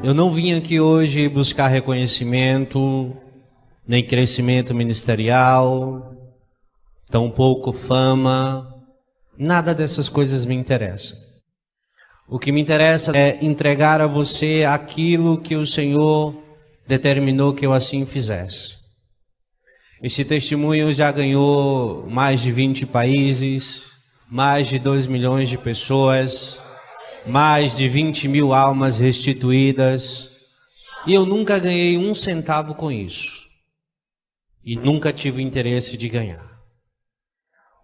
Eu não vim aqui hoje buscar reconhecimento, nem crescimento ministerial, tampouco fama, nada dessas coisas me interessa. O que me interessa é entregar a você aquilo que o Senhor determinou que eu assim fizesse. Esse testemunho já ganhou mais de 20 países, mais de 2 milhões de pessoas, mais de 20 mil almas restituídas, e eu nunca ganhei um centavo com isso, e nunca tive interesse de ganhar.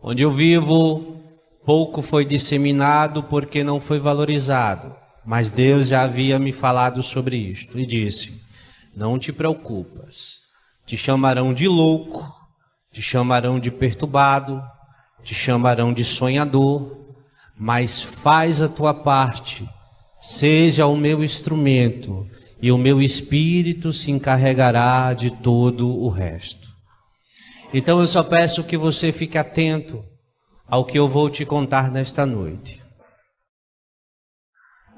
Onde eu vivo, pouco foi disseminado porque não foi valorizado, mas Deus já havia me falado sobre isto, e disse: não te preocupas, te chamarão de louco, te chamarão de perturbado, te chamarão de sonhador, mas faz a tua parte, seja o meu instrumento, e o meu Espírito se encarregará de todo o resto. Então eu só peço que você fique atento ao que eu vou te contar nesta noite.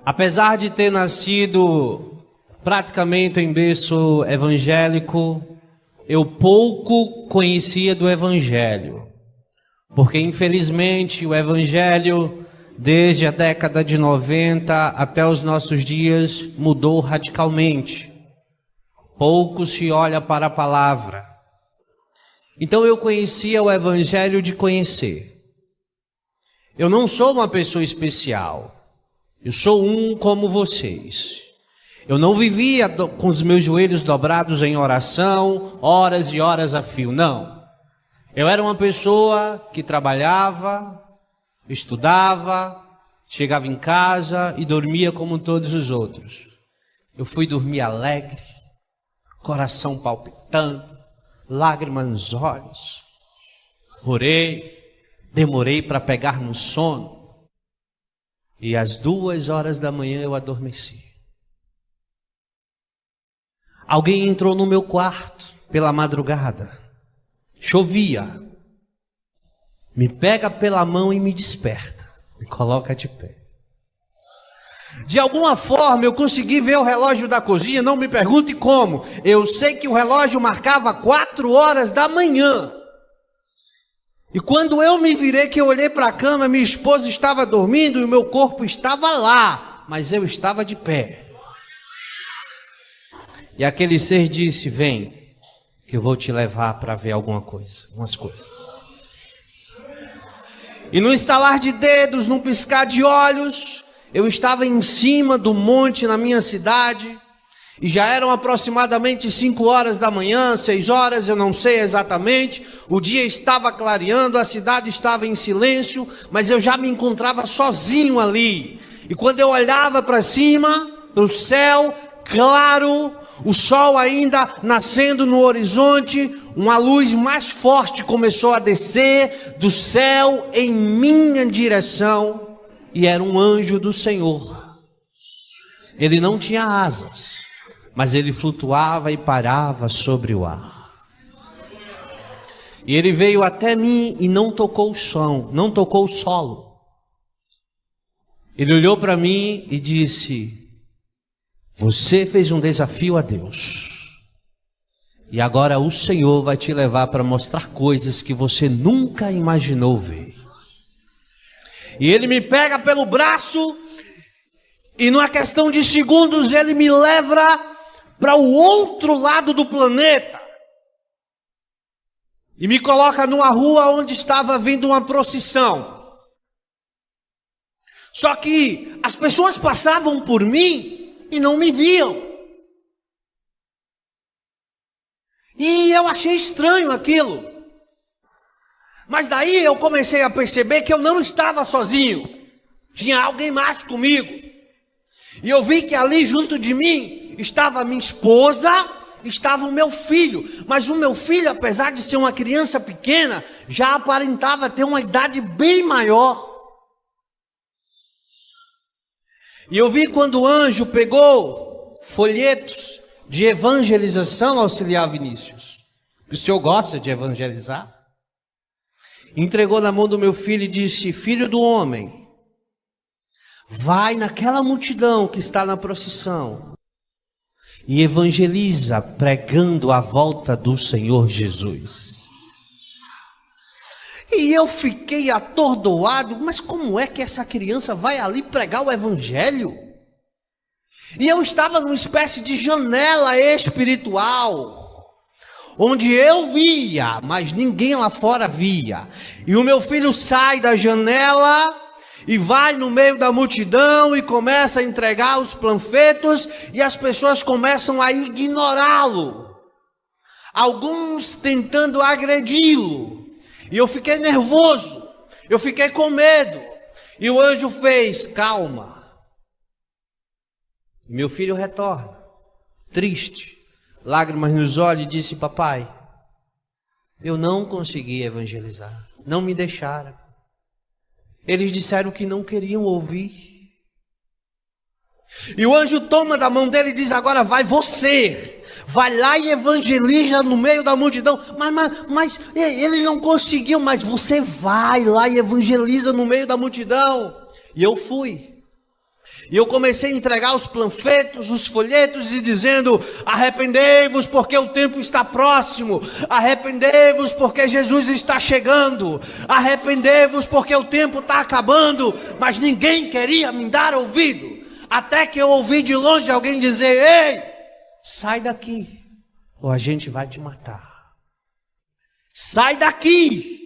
Apesar de ter nascido praticamente em berço evangélico, eu pouco conhecia do Evangelho, porque infelizmente o Evangelho, desde a década de 90 até os nossos dias, mudou radicalmente. Pouco se olha para a palavra. Então eu conhecia o Evangelho de conhecer. Eu não sou uma pessoa especial. Eu sou um como vocês. Eu não vivia com os meus joelhos dobrados em oração, horas e horas a fio, não. Eu era uma pessoa que trabalhava, estudava, chegava em casa e dormia como todos os outros. Eu fui dormir alegre, coração palpitando, lágrimas nos olhos. Orei, demorei para pegar no sono. E às 2h da manhã eu adormeci. Alguém entrou no meu quarto pela madrugada. Chovia. Me pega pela mão e me desperta. Me coloca de pé. De alguma forma eu consegui ver o relógio da cozinha, não me pergunte como. Eu sei que o relógio marcava 4h da manhã. E quando eu me virei, que eu olhei para a cama, minha esposa estava dormindo e o meu corpo estava lá, mas eu estava de pé. E aquele ser disse: vem, que eu vou te levar para ver alguma coisa, umas coisas. E no estalar de dedos, num piscar de olhos, eu estava em cima do monte na minha cidade, e já eram aproximadamente 5h da manhã, 6h, eu não sei exatamente. O dia estava clareando, a cidade estava em silêncio, mas eu já me encontrava sozinho ali. E quando eu olhava para cima, no céu claro, o sol ainda nascendo no horizonte, uma luz mais forte começou a descer do céu em minha direção, e era um anjo do Senhor. Ele não tinha asas, mas ele flutuava e parava sobre o ar. E ele veio até mim e não tocou o chão, não tocou o solo. Ele olhou para mim e disse: você fez um desafio a Deus. E agora o Senhor vai te levar para mostrar coisas que você nunca imaginou ver. E ele me pega pelo braço e numa questão de segundos ele me leva para o outro lado do planeta. E me coloca numa rua onde estava vindo uma procissão. Só que as pessoas passavam por mim e não me viam. E eu achei estranho aquilo. Mas daí eu comecei a perceber que eu não estava sozinho. Tinha alguém mais comigo. E eu vi que ali junto de mim estava minha esposa, estava o meu filho. Mas o meu filho, apesar de ser uma criança pequena, já aparentava ter uma idade bem maior. E eu vi quando o anjo pegou folhetos de evangelização, auxiliar Vinícius. O senhor gosta de evangelizar? Entregou na mão do meu filho e disse: filho do homem, vai naquela multidão que está na procissão e evangeliza pregando a volta do Senhor Jesus. E eu fiquei atordoado, mas como é que essa criança vai ali pregar o evangelho? E eu estava numa espécie de janela espiritual, onde eu via, mas ninguém lá fora via. E o meu filho sai da janela e vai no meio da multidão e começa a entregar os panfletos, e as pessoas começam a ignorá-lo. Alguns tentando agredi-lo. E eu fiquei nervoso, eu fiquei com medo. E o anjo fez: calma. Meu filho retorna, triste, lágrimas nos olhos, e disse: papai, eu não consegui evangelizar, não me deixaram. Eles disseram que não queriam ouvir. E o anjo toma da mão dele e diz: agora vai você. Vai lá e evangeliza no meio da multidão. Mas ele não conseguiu, mas você vai lá e evangeliza no meio da multidão. E eu fui. E eu comecei a entregar os panfletos, os folhetos, e dizendo: arrependei-vos porque o tempo está próximo. Arrependei-vos porque Jesus está chegando. Arrependei-vos porque o tempo está acabando. Mas ninguém queria me dar ouvido. Até que eu ouvi de longe alguém dizer: ei, sai daqui, ou a gente vai te matar. Sai daqui,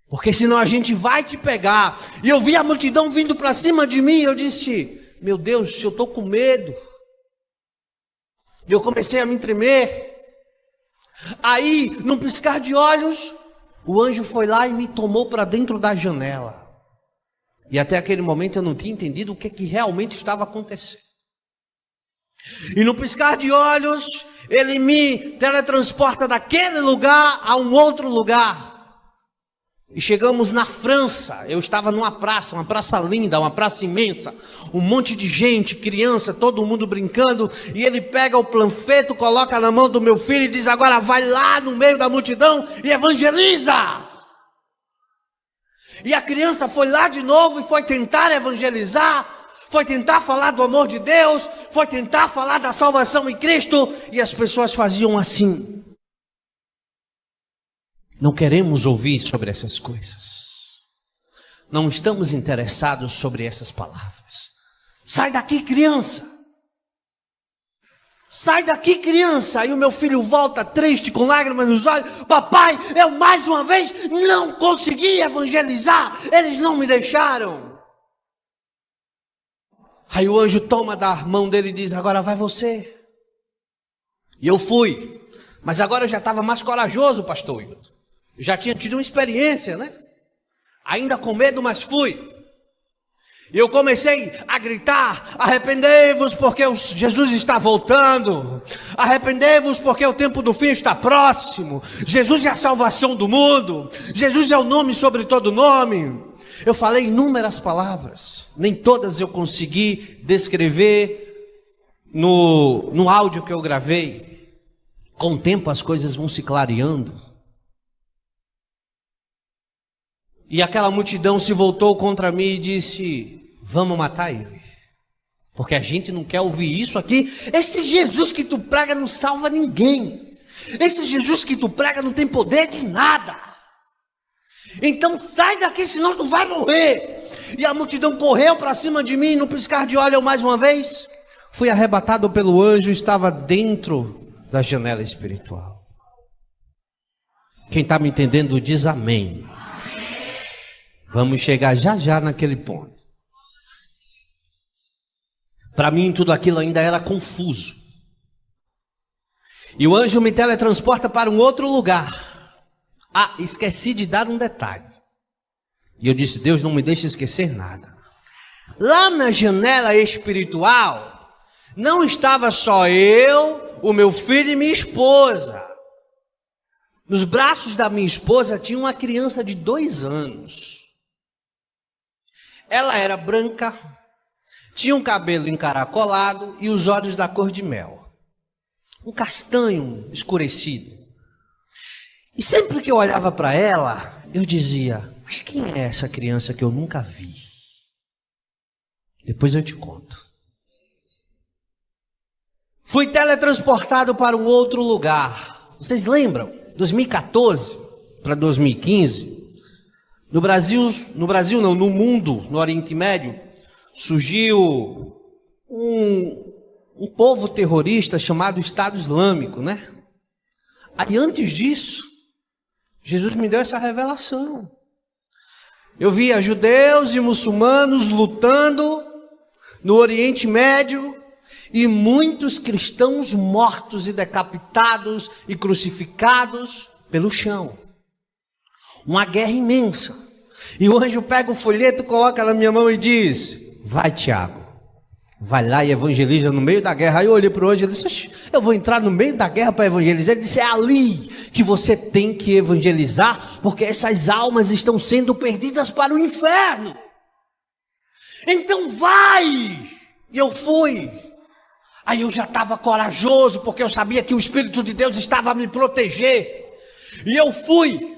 porque senão a gente vai te pegar. E eu vi a multidão vindo para cima de mim, e eu disse: meu Deus, eu estou com medo. E eu comecei a me tremer. Aí, num piscar de olhos, o anjo foi lá e me tomou para dentro da janela. E até aquele momento eu não tinha entendido o que realmente estava acontecendo. E no piscar de olhos, ele me teletransporta daquele lugar a um outro lugar. E chegamos na França. Eu estava numa praça, uma praça linda, uma praça imensa, um monte de gente, criança, todo mundo brincando. E ele pega o panfleto, coloca na mão do meu filho e diz: agora vai lá no meio da multidão e evangeliza. E a criança foi lá de novo e foi tentar evangelizar. Foi tentar falar do amor de Deus, foi tentar falar da salvação em Cristo, e as pessoas faziam assim. Não queremos ouvir sobre essas coisas. Não estamos interessados sobre essas palavras. Sai daqui, criança. Sai daqui, criança. E o meu filho volta triste, com lágrimas nos olhos: papai, eu mais uma vez não consegui evangelizar. Eles não me deixaram. Aí o anjo toma da mão dele e diz: agora vai você. E eu fui. Mas agora eu já estava mais corajoso, pastor Hilton. Eu já tinha tido uma experiência, né? Ainda com medo, mas fui. E eu comecei a gritar: arrependei-vos porque Jesus está voltando. Arrependei-vos porque o tempo do fim está próximo. Jesus é a salvação do mundo. Jesus é o nome sobre todo nome. Eu falei inúmeras palavras, nem todas eu consegui descrever no áudio que eu gravei. Com o tempo as coisas vão se clareando. E aquela multidão se voltou contra mim e disse: vamos matar ele, porque a gente não quer ouvir isso aqui. Esse Jesus que tu prega não salva ninguém. Esse Jesus que tu prega não tem poder de nada. Então sai daqui, senão tu vai morrer. E a multidão correu para cima de mim. No piscar de olhos, eu mais uma vez fui arrebatado pelo anjo. Estava dentro da janela espiritual. Quem está me entendendo diz amém. Vamos chegar já já naquele ponto. Para mim tudo aquilo ainda era confuso. E o anjo me teletransporta para um outro lugar. Ah, esqueci de dar um detalhe. E eu disse: Deus, não me deixe esquecer nada. Lá na janela espiritual, não estava só eu, o meu filho e minha esposa. Nos braços da minha esposa tinha uma criança de 2 anos. Ela era branca, tinha um cabelo encaracolado e os olhos da cor de mel. Um castanho escurecido. E sempre que eu olhava para ela, eu dizia: mas quem é essa criança que eu nunca vi? Depois eu te conto. Fui teletransportado para um outro lugar. Vocês lembram? 2014 para 2015, no mundo, no Oriente Médio, surgiu um povo terrorista chamado Estado Islâmico, né? Aí antes disso, Jesus me deu essa revelação. Eu via judeus e muçulmanos lutando no Oriente Médio e muitos cristãos mortos e decapitados e crucificados pelo chão. Uma guerra imensa. E o anjo pega o folheto, coloca na minha mão e diz: vai, Tiago, vai lá e evangeliza no meio da guerra. Aí eu olhei para o anjo e disse: eu vou entrar no meio da guerra para evangelizar? Ele disse: é ali que você tem que evangelizar, porque essas almas estão sendo perdidas para o inferno. Então vai! E eu fui. Aí eu já estava corajoso, porque eu sabia que o Espírito de Deus estava a me proteger. E eu fui.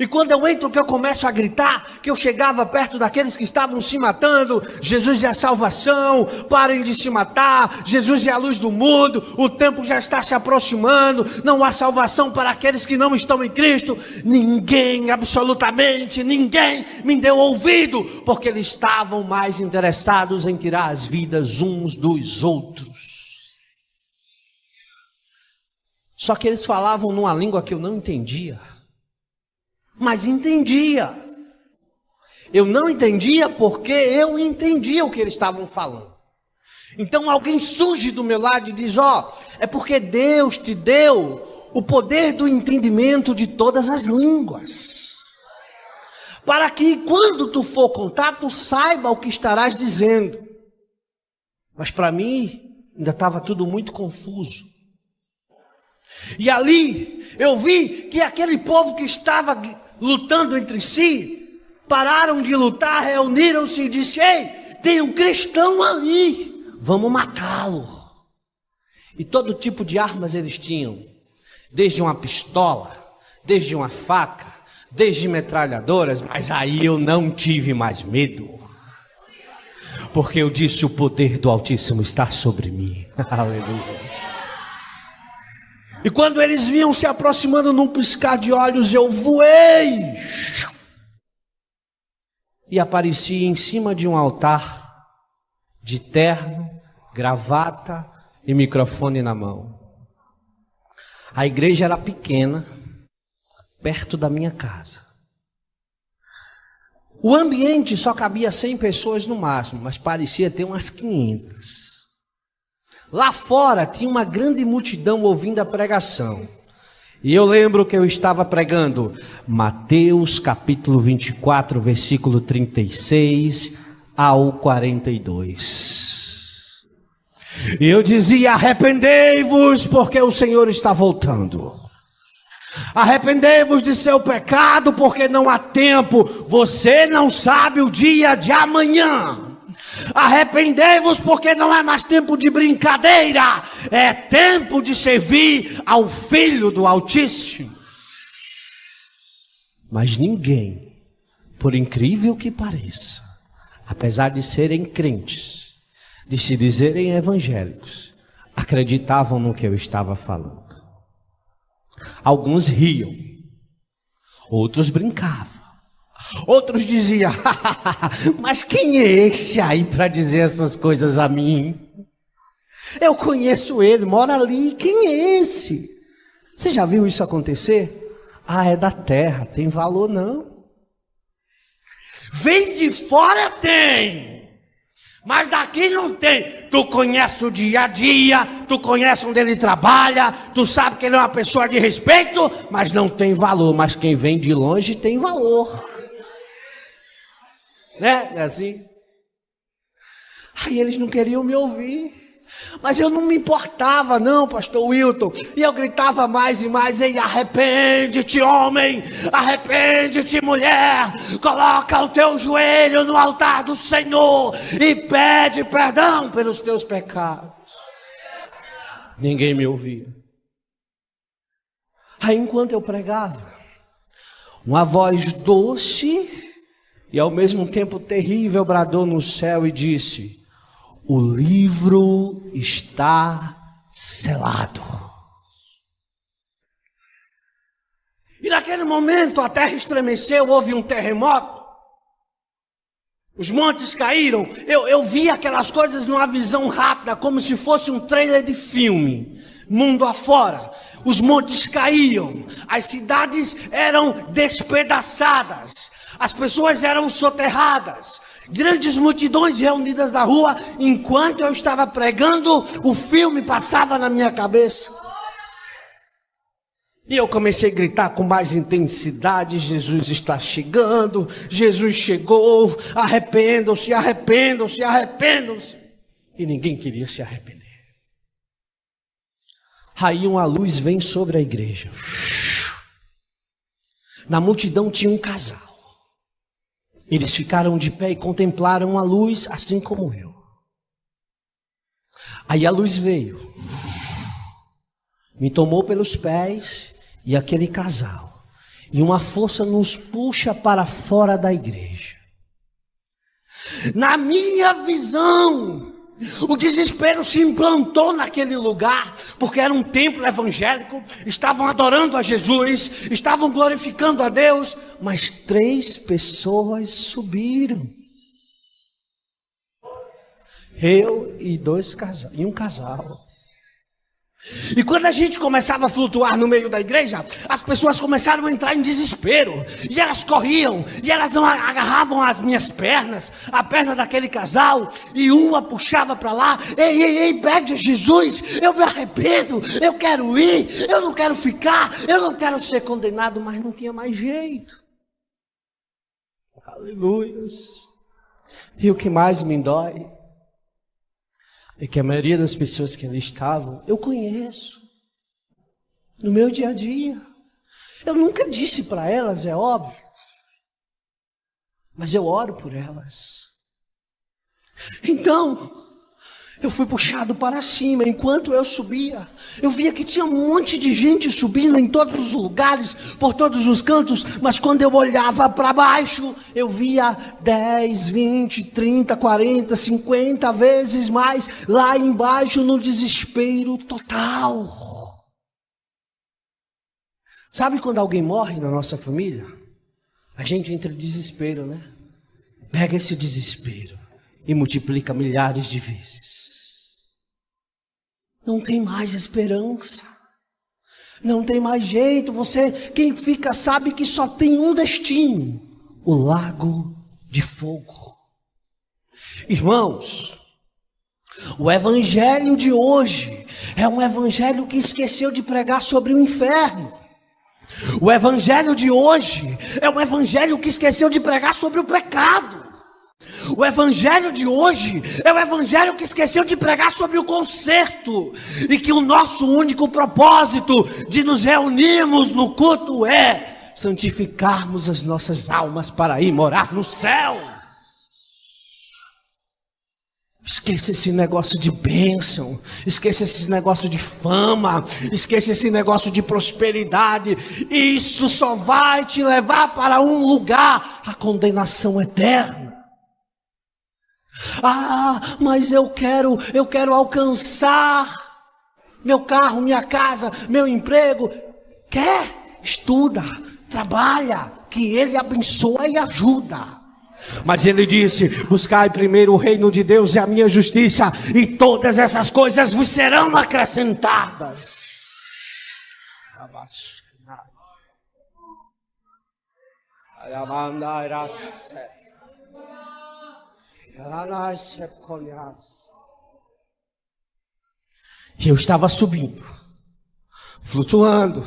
E quando eu entro, que eu começo a gritar, que eu chegava perto daqueles que estavam se matando: Jesus é a salvação, parem de se matar, Jesus é a luz do mundo, o tempo já está se aproximando, não há salvação para aqueles que não estão em Cristo. Ninguém, absolutamente ninguém, me deu ouvido, porque eles estavam mais interessados em tirar as vidas uns dos outros. Só que eles falavam numa língua que eu não entendia. Mas entendia. Eu não entendia porque eu entendia o que eles estavam falando. Então alguém surge do meu lado e diz: é porque Deus te deu o poder do entendimento de todas as línguas, para que quando tu for contar, tu saiba o que estarás dizendo. Mas para mim ainda estava tudo muito confuso. E ali eu vi que aquele povo que estava lutando entre si, pararam de lutar, reuniram-se e disseram: ei, tem um cristão ali, vamos matá-lo. E todo tipo de armas eles tinham, desde uma pistola, desde uma faca, desde metralhadoras. Mas aí eu não tive mais medo, porque eu disse: o poder do Altíssimo está sobre mim. Aleluia. E quando eles vinham se aproximando num piscar de olhos, eu voei e apareci em cima de um altar, de terno, gravata e microfone na mão. A igreja era pequena, perto da minha casa. O ambiente só cabia 100 pessoas no máximo, mas parecia ter umas 500. Lá fora tinha uma grande multidão ouvindo a pregação. E eu lembro que eu estava pregando Mateus capítulo 24, versículo 36 ao 42. E eu dizia: arrependei-vos, porque o Senhor está voltando. Arrependei-vos de seu pecado, porque não há tempo. Você não sabe o dia de amanhã. Arrependei-vos, porque não é mais tempo de brincadeira, é tempo de servir ao Filho do Altíssimo. Mas ninguém, por incrível que pareça, apesar de serem crentes, de se dizerem evangélicos, acreditavam no que eu estava falando. Alguns riam, outros brincavam. Outros diziam: mas quem é esse aí para dizer essas coisas a mim? Eu conheço ele, mora ali, quem é esse? Você já viu isso acontecer? É da terra, tem valor não. Vem de fora tem, mas daqui não tem. Tu conhece o dia a dia, tu conhece onde ele trabalha, tu sabe que ele é uma pessoa de respeito, mas não tem valor. Mas quem vem de longe tem valor. Né? É assim. Aí eles não queriam me ouvir. Mas eu não me importava não, pastor Wilton. E eu gritava mais e mais: ei, arrepende-te, homem, arrepende-te, mulher. Coloca o teu joelho no altar do Senhor e pede perdão pelos teus pecados. Ninguém me ouvia. Aí enquanto eu pregava, uma voz doce e ao mesmo tempo terrível bradou no céu e disse: o livro está selado. E naquele momento a terra estremeceu, houve um terremoto. Os montes caíram. Eu vi aquelas coisas numa visão rápida, como se fosse um trailer de filme. Mundo afora. Os montes caíam. As cidades eram despedaçadas. As pessoas eram soterradas. Grandes multidões reunidas na rua. Enquanto eu estava pregando, o filme passava na minha cabeça. E eu comecei a gritar com mais intensidade: Jesus está chegando, Jesus chegou, arrependam-se, arrependam-se, arrependam-se. E ninguém queria se arrepender. Aí uma luz vem sobre a igreja. Na multidão tinha um casal. Eles ficaram de pé e contemplaram a luz, assim como eu. Aí a luz veio, me tomou pelos pés e aquele casal. E uma força nos puxa para fora da igreja. Na minha visão, o desespero se implantou naquele lugar, porque era um templo evangélico, estavam adorando a Jesus, estavam glorificando a Deus, mas 3 pessoas subiram. Eu e um casal. E quando a gente começava a flutuar no meio da igreja, as pessoas começaram a entrar em desespero. E elas corriam, e elas agarravam as minhas pernas, a perna daquele casal, e uma puxava para lá: ei, pede a Jesus, eu me arrependo, eu quero ir, eu não quero ficar, eu não quero ser condenado. Mas não tinha mais jeito. Aleluia. E o que mais me dói é que a maioria das pessoas que ali estavam, eu conheço. No meu dia a dia. Eu nunca disse para elas, é óbvio. Mas eu oro por elas. Então, eu fui puxado para cima. Enquanto eu subia, eu via que tinha um monte de gente subindo em todos os lugares, por todos os cantos. Mas quando eu olhava para baixo, eu via 10, 20, 30, 40, 50 vezes mais lá embaixo, no desespero total. Sabe quando alguém morre na nossa família? A gente entra em desespero, né? Pega esse desespero e multiplica milhares de vezes. Não tem mais esperança. Não tem mais jeito. Quem fica sabe que só tem um destino: o lago de fogo. Irmãos, o evangelho de hoje é um evangelho que esqueceu de pregar sobre o inferno. O evangelho de hoje é um evangelho que esqueceu de pregar sobre o pecado. O evangelho de hoje é o evangelho que esqueceu de pregar sobre o conserto. E que o nosso único propósito de nos reunirmos no culto é santificarmos as nossas almas para ir morar no céu. Esqueça esse negócio de bênção, esqueça esse negócio de fama, esqueça esse negócio de prosperidade. Isso só vai te levar para um lugar: a condenação eterna. Ah, mas eu quero alcançar meu carro, minha casa, meu emprego. Quer? Estuda, trabalha, que Ele abençoa e ajuda. Mas Ele disse: buscai primeiro o reino de Deus e a minha justiça, e todas essas coisas vos serão acrescentadas. E eu estava subindo, flutuando,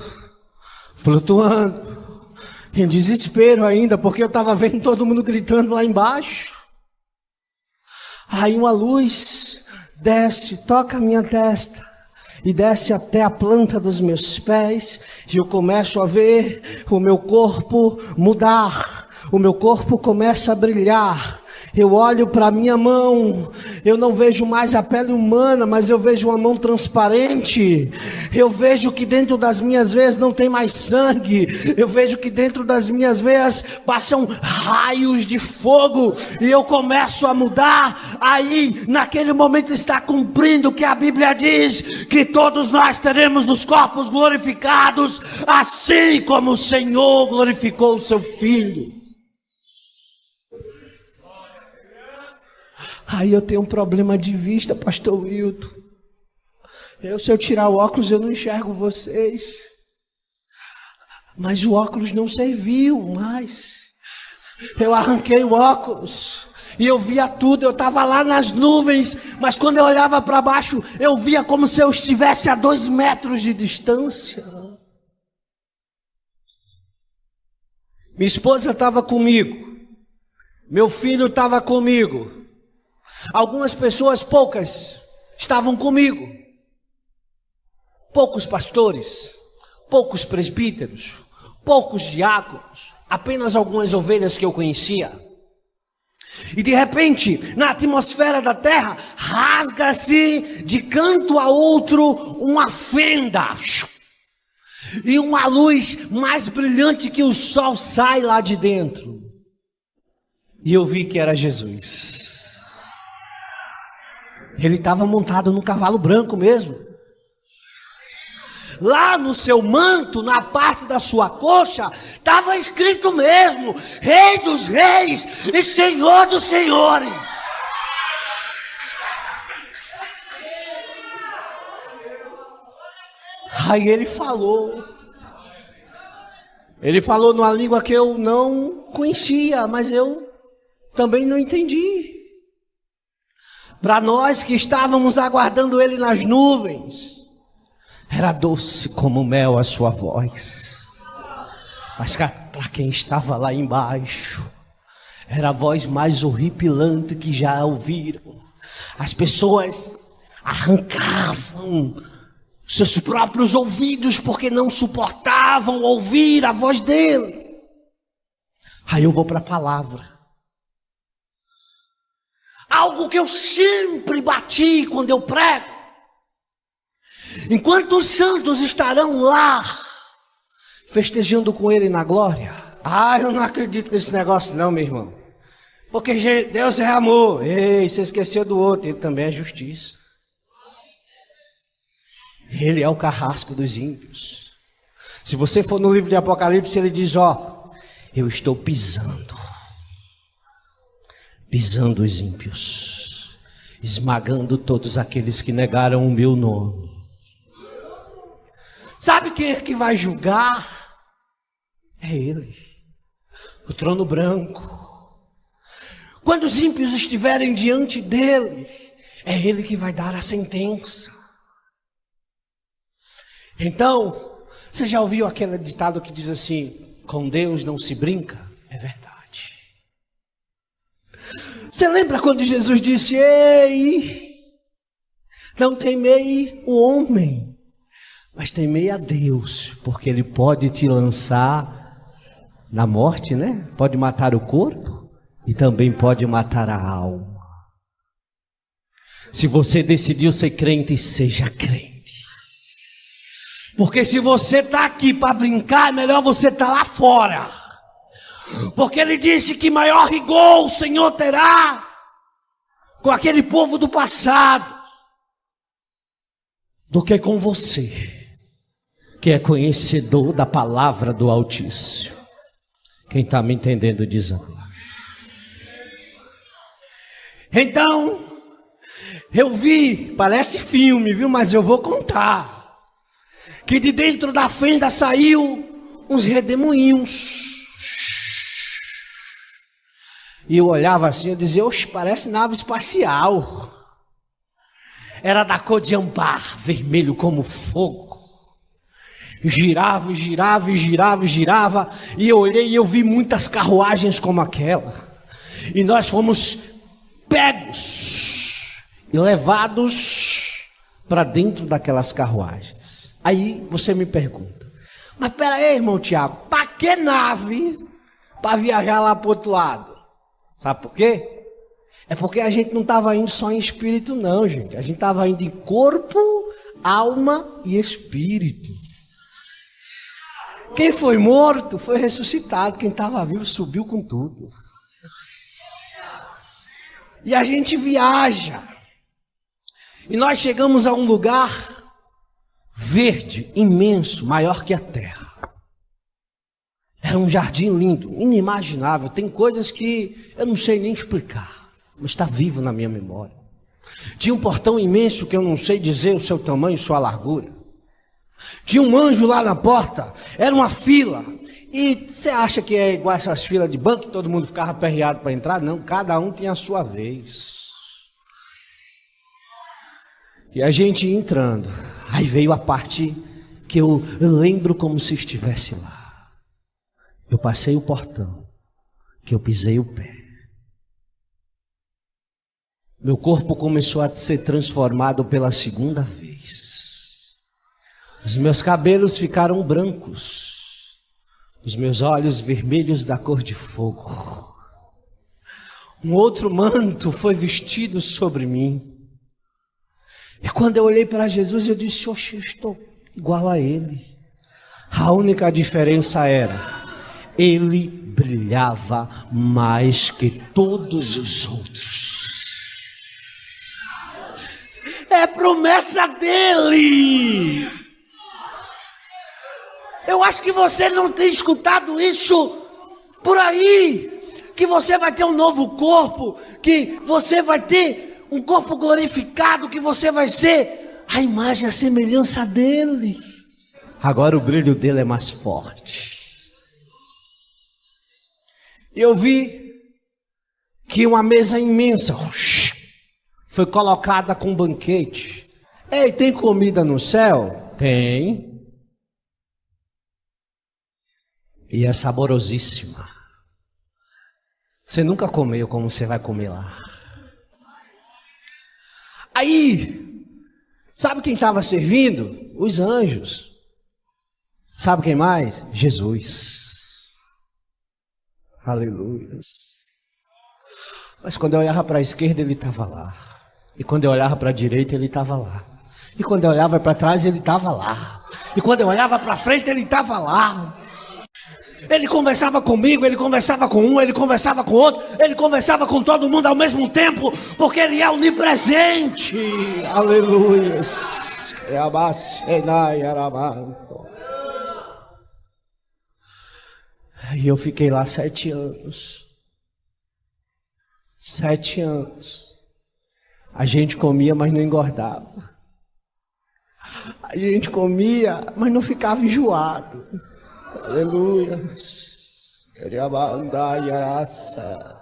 em desespero ainda, porque eu estava vendo todo mundo gritando lá embaixo. Aí uma luz desce, toca a minha testa e desce até a planta dos meus pés, e eu começo a ver o meu corpo mudar. O meu corpo começa a brilhar. Eu olho para a minha mão, eu não vejo mais a pele humana, mas eu vejo uma mão transparente. Eu vejo que dentro das minhas veias não tem mais sangue. Eu vejo que dentro das minhas veias passam raios de fogo. E eu começo a mudar. Aí, naquele momento está cumprindo o que a Bíblia diz, que todos nós teremos os corpos glorificados, assim como o Senhor glorificou o seu Filho. Aí eu tenho um problema de vista, pastor Wilton. Se eu tirar o óculos, eu não enxergo vocês. Mas o óculos não serviu mais. Eu arranquei o óculos e eu via tudo. Eu estava lá nas nuvens, mas quando eu olhava para baixo, eu via como se eu estivesse a 2 metros de distância. Minha esposa estava comigo. Meu filho estava comigo. Algumas pessoas, poucas, estavam comigo. Poucos pastores, poucos presbíteros, poucos diáconos, apenas algumas ovelhas que eu conhecia. E de repente, na atmosfera da terra, rasga-se de canto a outro uma fenda. E uma luz mais brilhante que o sol sai lá de dentro. E eu vi que era Jesus. Ele estava montado no cavalo branco mesmo. Lá no seu manto, na parte da sua coxa, estava escrito mesmo: Rei dos Reis e Senhor dos Senhores. Aí ele falou. Ele falou numa língua que eu não conhecia, mas eu também não entendi. Para nós que estávamos aguardando ele nas nuvens, era doce como mel a sua voz. Mas para quem estava lá embaixo, era a voz mais horripilante que já ouviram. As pessoas arrancavam seus próprios ouvidos porque não suportavam ouvir a voz dele. Aí eu vou para a palavra. Algo que eu sempre bati quando eu prego. Enquanto os santos estarão lá, festejando com ele na glória. Eu não acredito nesse negócio não, meu irmão. Porque Deus é amor. Ei, você esqueceu do outro, ele também é justiça. Ele é o carrasco dos ímpios. Se você for no livro de Apocalipse, ele diz, eu estou pisando os ímpios, esmagando todos aqueles que negaram o meu nome. Sabe quem é que vai julgar? É ele, o trono branco. Quando os ímpios estiverem diante dele, é ele que vai dar a sentença. Então, você já ouviu aquele ditado que diz assim: com Deus não se brinca? É verdade. Você lembra quando Jesus disse: ei, não temei o homem, mas temei a Deus, porque ele pode te lançar na morte, né? Pode matar o corpo e também pode matar a alma. Se você decidiu ser crente, seja crente. Porque se você está aqui para brincar, é melhor você estar lá fora. Porque ele disse que maior rigor o Senhor terá com aquele povo do passado do que com você, que é conhecedor da palavra do Altíssimo. Quem está me entendendo diz amém. Então, eu vi, parece filme, viu? Mas eu vou contar. Que de dentro da fenda saiu uns redemoinhos. E eu olhava assim, eu dizia: oxe, parece nave espacial. Era da cor de âmbar, vermelho como fogo. Girava, girava, girava, girava. E eu olhei e eu vi muitas carruagens como aquela. E nós fomos pegos e levados para dentro daquelas carruagens. Aí você me pergunta: mas pera aí, irmão Tiago, para que nave para viajar lá para o outro lado? Sabe por quê? É porque a gente não estava indo só em espírito, não, gente. A gente estava indo em corpo, alma e espírito. Quem foi morto foi ressuscitado. Quem estava vivo subiu com tudo. E a gente viaja. E nós chegamos a um lugar verde, imenso, maior que a terra. Era um jardim lindo, inimaginável. Tem coisas que eu não sei nem explicar, mas está vivo na minha memória. Tinha um portão imenso que eu não sei dizer o seu tamanho, sua largura. Tinha um anjo lá na porta, era uma fila. E você acha que é igual essas filas de banco, que todo mundo ficava aperreado para entrar? Não, cada um tinha a sua vez. E a gente ia entrando. Aí veio a parte que eu lembro como se estivesse lá. Eu passei o portão, que eu pisei o pé. Meu corpo começou a ser transformado pela segunda vez. Os meus cabelos ficaram brancos. Os meus olhos vermelhos da cor de fogo. Um outro manto foi vestido sobre mim. E quando eu olhei para Jesus, eu disse, oxe, eu estou igual a ele. A única diferença era, ele brilhava mais que todos os outros. É promessa dele. Eu acho que você não tem escutado isso por aí. Que você vai ter um novo corpo, que você vai ter um corpo glorificado, que você vai ser a imagem, a semelhança dele. Agora o brilho dele é mais forte. Eu vi que uma mesa imensa foi colocada com um banquete. Ei, tem comida no céu? Tem. E é saborosíssima. Você nunca comeu como você vai comer lá. Aí, sabe quem estava servindo? Os anjos. Sabe quem mais? Jesus. Aleluia. Mas quando eu olhava para a esquerda, ele estava lá. E quando eu olhava para a direita, ele estava lá. E quando eu olhava para trás, ele estava lá. E quando eu olhava para frente, ele estava lá. Ele conversava comigo, ele conversava com um, ele conversava com outro, ele conversava com todo mundo ao mesmo tempo, porque ele é onipresente. Aleluia. E eu fiquei lá 7 anos. 7 anos. A gente comia, mas não engordava. A gente comia, mas não ficava enjoado. Aleluia. Queria mandar graça.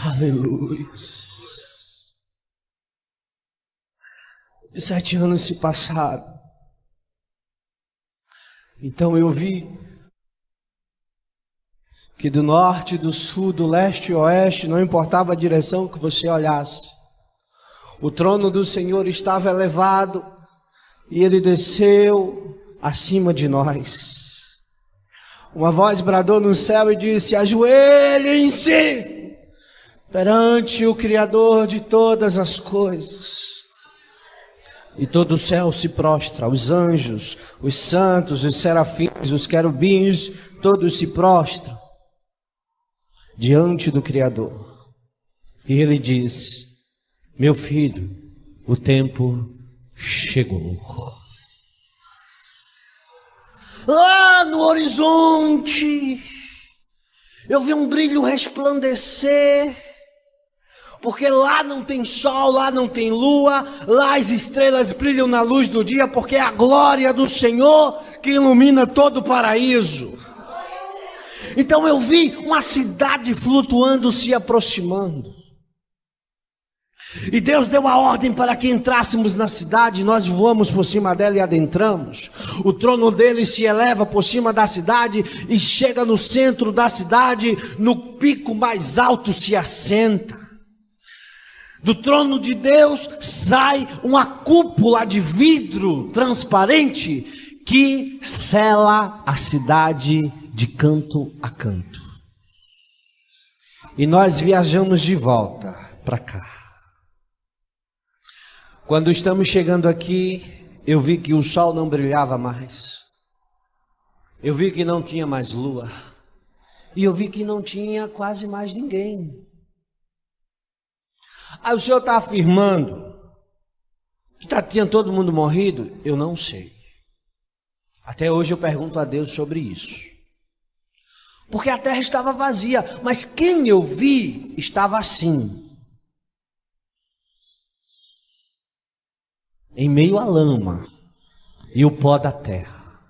Aleluia. 7 anos se passaram. Então eu vi que do norte, do sul, do leste e oeste, não importava a direção que você olhasse, o trono do Senhor estava elevado e ele desceu acima de nós. Uma voz bradou no céu e disse: ajoelhem-se perante o Criador de todas as coisas. E todo o céu se prostra, os anjos, os santos, os serafins, os querubins, todos se prostram diante do Criador. E ele diz: meu filho, o tempo chegou. Lá no horizonte, eu vi um brilho resplandecer. Porque lá não tem sol, lá não tem lua, lá as estrelas brilham na luz do dia, porque é a glória do Senhor que ilumina todo o paraíso. Então eu vi uma cidade flutuando, se aproximando. E Deus deu a ordem para que entrássemos na cidade. Nós voamos por cima dela e adentramos. O trono dele se eleva por cima da cidade e chega no centro da cidade. No pico mais alto se assenta. Do trono de Deus sai uma cúpula de vidro transparente que sela a cidade de canto a canto. E nós viajamos de volta para cá. Quando estamos chegando aqui, eu vi que o sol não brilhava mais. Eu vi que não tinha mais lua. E eu vi que não tinha quase mais ninguém. Aí o senhor está afirmando que tinha todo mundo morrido? Eu não sei. Até hoje eu pergunto a Deus sobre isso. Porque a terra estava vazia, mas quem eu vi estava assim. Em meio à lama e o pó da terra.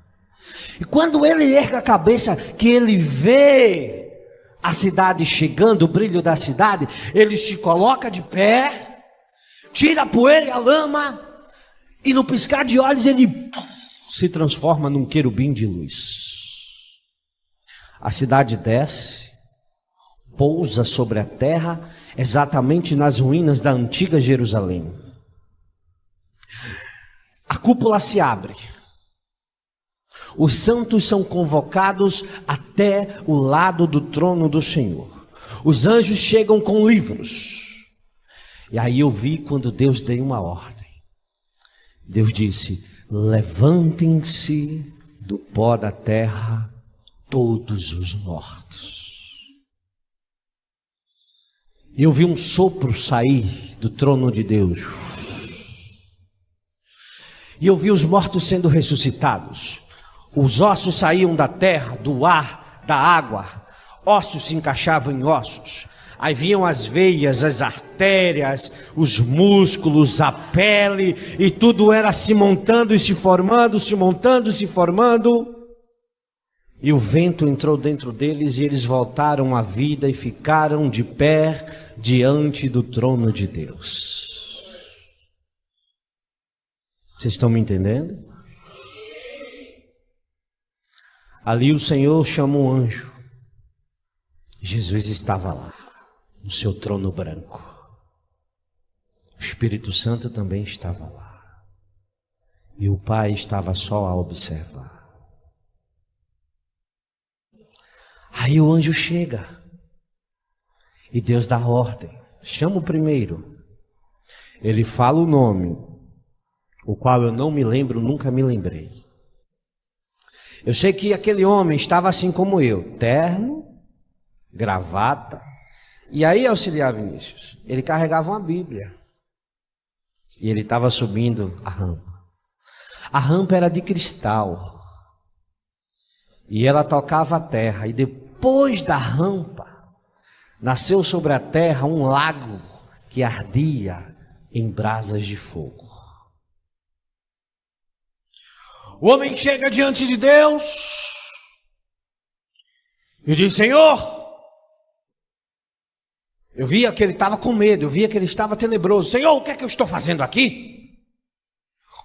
E quando ele ergue a cabeça, que ele vê a cidade chegando, o brilho da cidade, ele se coloca de pé, tira a poeira e a lama, e no piscar de olhos ele se transforma num querubim de luz. A cidade desce, pousa sobre a terra, exatamente nas ruínas da antiga Jerusalém. A cúpula se abre. Os santos são convocados até o lado do trono do Senhor. Os anjos chegam com livros. E aí eu vi quando Deus deu uma ordem. Deus disse: levantem-se do pó da terra todos os mortos. E eu vi um sopro sair do trono de Deus. E eu vi os mortos sendo ressuscitados. Os ossos saíam da terra, do ar, da água. Ossos se encaixavam em ossos. Aí vinham as veias, as artérias, os músculos, a pele. E tudo era se montando e se formando, se montando e se formando. E o vento entrou dentro deles e eles voltaram à vida e ficaram de pé diante do trono de Deus. Vocês estão me entendendo? Ali o Senhor chama um anjo. Jesus estava lá, no seu trono branco. O Espírito Santo também estava lá. E o Pai estava só a observar. Aí o anjo chega. E Deus dá ordem. Chama o primeiro. Ele fala o nome, o qual eu não me lembro, nunca me lembrei. Eu sei que aquele homem estava assim como eu, terno, gravata. E aí, auxiliar Vinícius, ele carregava uma Bíblia. E ele estava subindo a rampa. A rampa era de cristal. E ela tocava a terra. E depois da rampa, nasceu sobre a terra um lago que ardia em brasas de fogo. O homem chega diante de Deus e diz: Senhor, eu via que ele estava com medo, eu via que ele estava tenebroso. Senhor, o que é que eu estou fazendo aqui?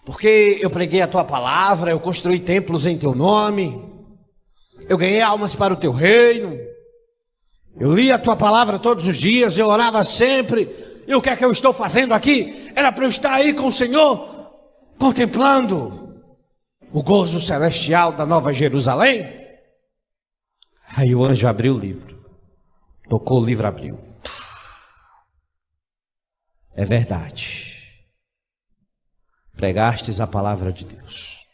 Porque eu preguei a tua palavra, eu construí templos em teu nome, eu ganhei almas para o teu reino, eu li a tua palavra todos os dias, eu orava sempre. E o que é que eu estou fazendo aqui? Era para eu estar aí com o Senhor, contemplando o gozo celestial da Nova Jerusalém. Aí o anjo abriu o livro, tocou o livro, abriu. É verdade. Pregastes a palavra de Deus,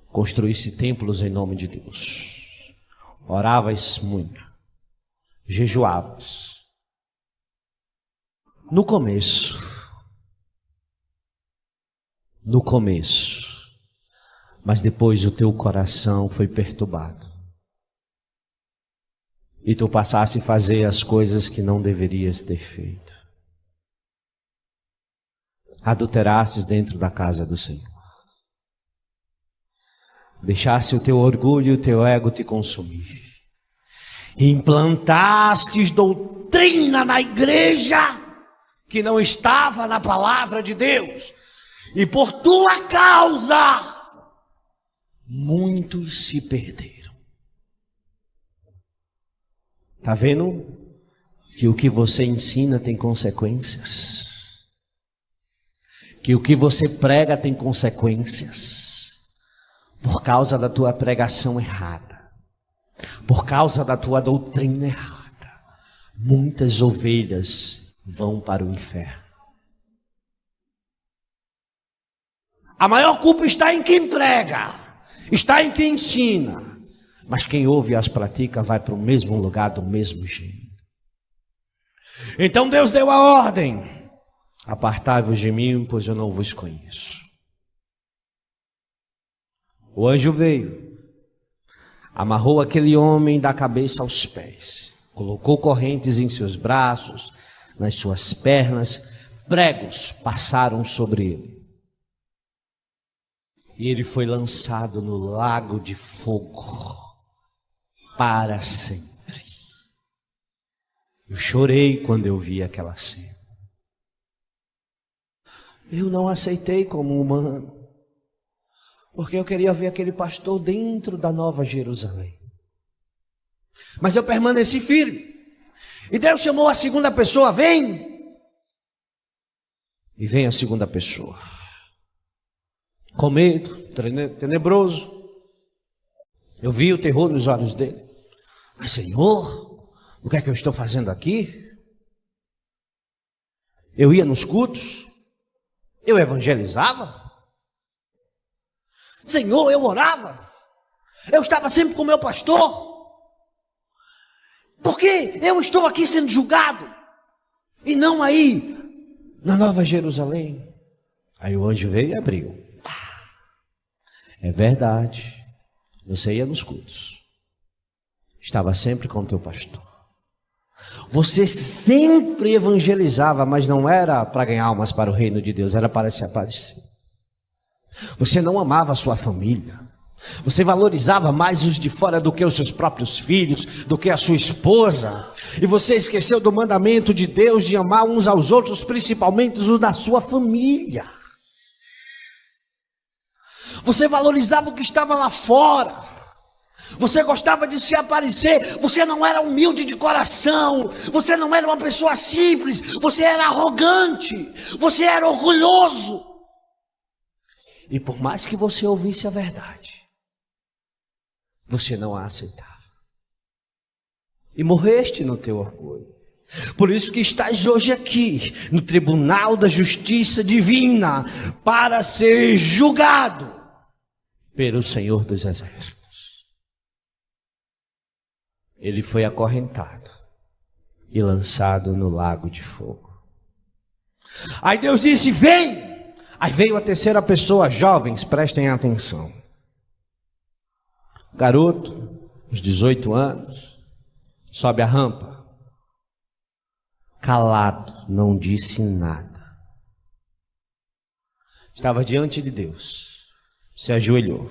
construísse templos em nome de Deus, oravas muito, jejuavas. No começo, mas depois o teu coração foi perturbado. E tu passaste a fazer as coisas que não deverias ter feito. Adulterastes dentro da casa do Senhor. Deixaste o teu orgulho e o teu ego te consumir. Implantastes doutrina na igreja que não estava na palavra de Deus. E por tua causa, muitos se perderam. Está vendo que o que você ensina tem consequências? Que o que você prega tem consequências? Por causa da tua pregação errada, por causa da tua doutrina errada, muitas ovelhas vão para o inferno. A maior culpa está em quem prega, está em quem ensina, mas quem ouve e as pratica vai para o mesmo lugar do mesmo jeito. Então Deus deu a ordem: apartai-vos de mim, pois eu não vos conheço. O anjo veio, amarrou aquele homem da cabeça aos pés, colocou correntes em seus braços, nas suas pernas, pregos passaram sobre ele. E ele foi lançado no lago de fogo para sempre. Eu chorei quando eu vi aquela cena. Eu não aceitei como humano, porque eu queria ver aquele pastor dentro da Nova Jerusalém. Mas eu permaneci firme. E Deus chamou a segunda pessoa: vem. E vem a segunda pessoa, com medo, tenebroso. Eu vi o terror nos olhos dele. Mas Senhor, o que é que eu estou fazendo aqui? Eu ia nos cultos, eu evangelizava, Senhor, eu orava, eu estava sempre com o meu pastor. Por que eu estou aqui sendo julgado e não aí na Nova Jerusalém? Aí o anjo veio e abriu. É verdade, você ia nos cultos, estava sempre com o teu pastor, você sempre evangelizava, mas não era para ganhar almas para o reino de Deus, era para se aparecer. Você não amava a sua família, você valorizava mais os de fora do que os seus próprios filhos, do que a sua esposa, e você esqueceu do mandamento de Deus de amar uns aos outros, principalmente os da sua família. Você valorizava o que estava lá fora, você gostava de se aparecer, você não era humilde de coração, você não era uma pessoa simples, você era arrogante, você era orgulhoso. E por mais que você ouvisse a verdade, você não a aceitava. E morreste no teu orgulho. Por isso que estás hoje aqui, no tribunal da justiça divina, para ser julgado pelo Senhor dos Exércitos. Ele foi acorrentado e lançado no lago de fogo. Aí Deus disse: vem! Aí veio a terceira pessoa. Jovens, prestem atenção. Garoto, uns 18 anos, sobe a rampa. Calado, não disse nada. Estava diante de Deus, se ajoelhou,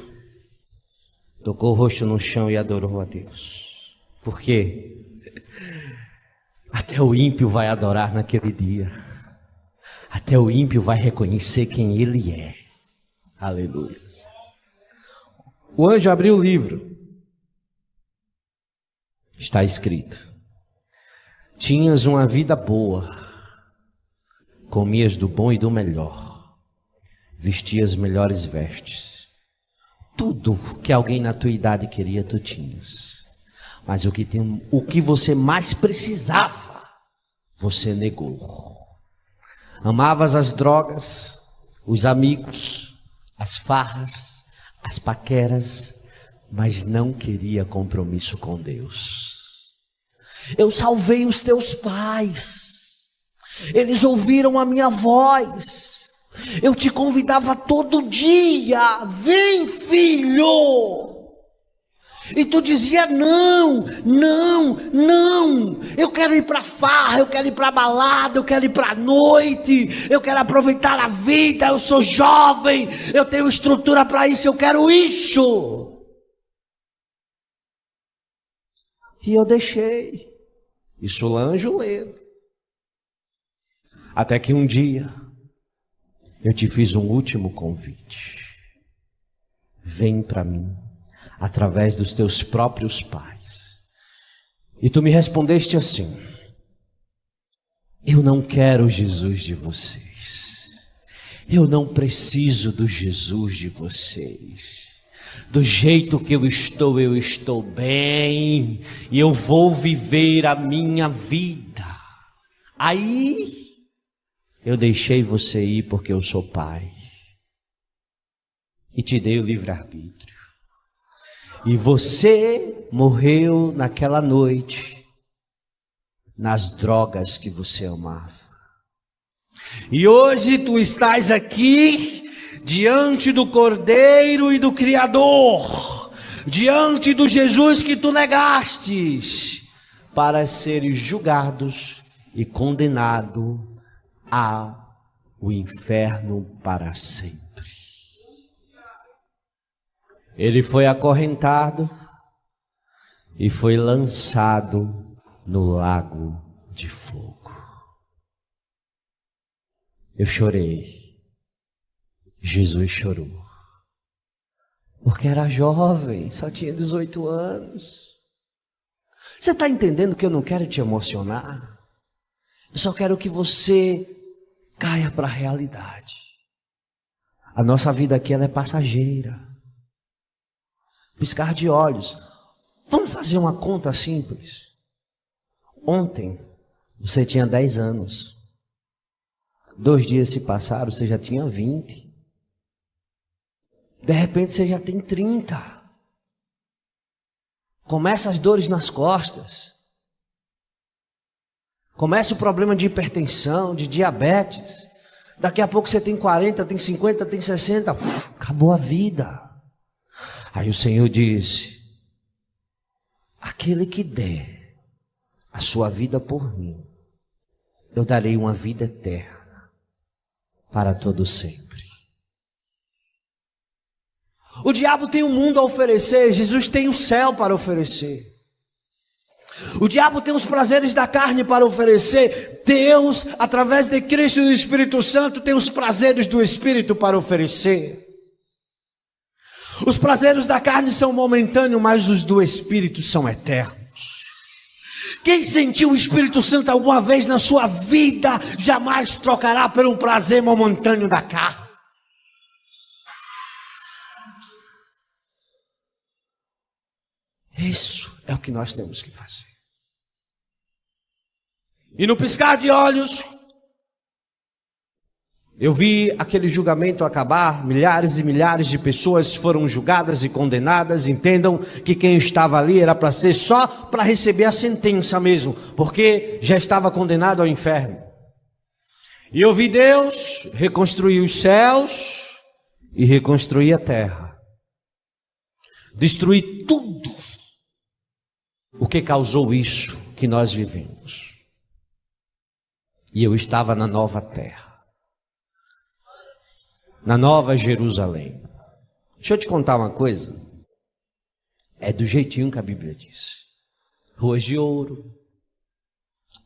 tocou o rosto no chão e adorou a Deus. Por quê? Até o ímpio vai adorar naquele dia. Até o ímpio vai reconhecer quem ele é. Aleluia. O anjo abriu o livro. Está escrito: tinhas uma vida boa, comias do bom e do melhor, vestias melhores vestes. Tudo que alguém na tua idade queria, tu tinhas. Mas o que você mais precisava, você negou. Amavas as drogas, os amigos, as farras, as paqueras, mas não queria compromisso com Deus. Eu salvei os teus pais, eles ouviram a minha voz, eu te convidava todo dia: vem, filho. E tu dizia: não, não, não, eu quero ir para farra, eu quero ir para balada, eu quero ir para noite, eu quero aproveitar a vida, eu sou jovem, eu tenho estrutura para isso, eu quero isso. E eu deixei. Isso o anjo lendo. Até que um dia eu te fiz um último convite. Vem para mim, através dos teus próprios pais. E tu me respondeste assim: eu não quero o Jesus de vocês. Eu não preciso do Jesus de vocês. Do jeito que eu estou bem. E eu vou viver a minha vida. Aí eu deixei você ir porque eu sou pai. E te dei o livre-arbítrio. E você morreu naquela noite nas drogas que você amava. E hoje tu estás aqui diante do Cordeiro e do Criador, diante do Jesus que tu negastes, para seres julgados e condenado ao inferno para sempre. Ele foi acorrentado e foi lançado no lago de fogo. Eu chorei. Jesus chorou. Porque era jovem, só tinha 18 anos. Você está entendendo que eu não quero te emocionar? Eu só quero que você caia para a realidade. A nossa vida aqui ela é passageira. Piscar de olhos. Vamos fazer uma conta simples. Ontem você tinha 10 anos. 2 dias se passaram, você já tinha 20. De repente você já tem 30. Começa as dores nas costas. Começa o problema de hipertensão, de diabetes. Daqui a pouco você tem 40, tem 50, tem 60. Acabou a vida. Aí o Senhor disse: aquele que der a sua vida por mim, eu darei uma vida eterna para todo sempre. O diabo tem o mundo a oferecer, Jesus tem o céu para oferecer. O diabo tem os prazeres da carne para oferecer. Deus, através de Cristo e do Espírito Santo, tem os prazeres do Espírito para oferecer. Os prazeres da carne são momentâneos, mas os do Espírito são eternos. Quem sentiu o Espírito Santo alguma vez na sua vida, jamais trocará por um prazer momentâneo da carne. Isso é o que nós temos que fazer. E no piscar de olhos, eu vi aquele julgamento acabar, milhares e milhares de pessoas foram julgadas e condenadas. Entendam que quem estava ali era para ser só para receber a sentença mesmo, porque já estava condenado ao inferno. E eu vi Deus reconstruir os céus e reconstruir a terra. Destruir tudo o que causou isso que nós vivemos. E eu estava na nova terra. Na Nova Jerusalém. Deixa eu te contar uma coisa. É do jeitinho que a Bíblia diz. Ruas de ouro,